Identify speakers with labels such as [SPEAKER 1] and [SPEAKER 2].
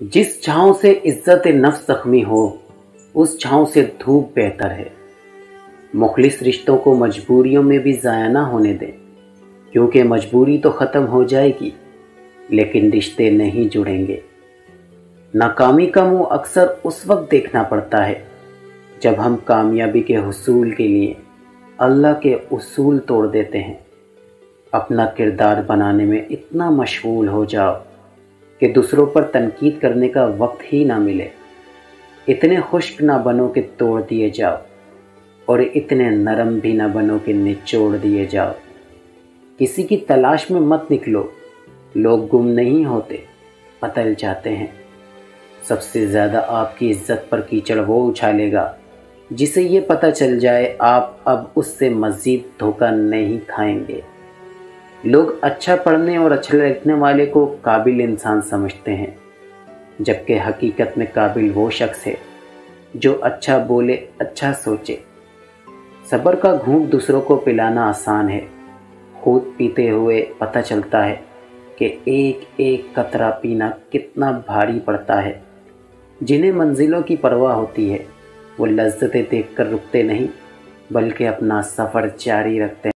[SPEAKER 1] जिस छांव से इज्जत नफ्स जख्मी हो, उस छांव से धूप बेहतर है। मुखलिस रिश्तों को मजबूरियों में भी ज़ाया ना होने दें, क्योंकि मजबूरी तो ख़त्म हो जाएगी लेकिन रिश्ते नहीं जुड़ेंगे। नाकामी का मुंह अक्सर उस वक्त देखना पड़ता है जब हम कामयाबी के हुसूल के लिए अल्लाह के उसूल तोड़ देते हैं। अपना किरदार बनाने में इतना मशगूल हो जाओ कि दूसरों पर तनकीद करने का वक्त ही ना मिले। इतने खुश्क ना बनो कि तोड़ दिए जाओ और इतने नरम भी ना बनो कि निचोड़ दिए जाओ। किसी की तलाश में मत निकलो, लोग गुम नहीं होते, बदल जाते हैं। सबसे ज़्यादा आपकी इज्जत पर कीचड़ वो उछालेगा जिसे ये पता चल जाए आप अब उससे मज़ीद धोखा नहीं खाएंगे। लोग अच्छा पढ़ने और अच्छा लिखने वाले को काबिल इंसान समझते हैं, जबकि हकीकत में काबिल वो शख्स है जो अच्छा बोले, अच्छा सोचे। सब्र का घूंट दूसरों को पिलाना आसान है, खुद पीते हुए पता चलता है कि एक एक कतरा पीना कितना भारी पड़ता है। जिन्हें मंजिलों की परवाह होती है वो लज्जतें देखकर रुकते नहीं, बल्कि अपना सफ़र जारी रखते हैं।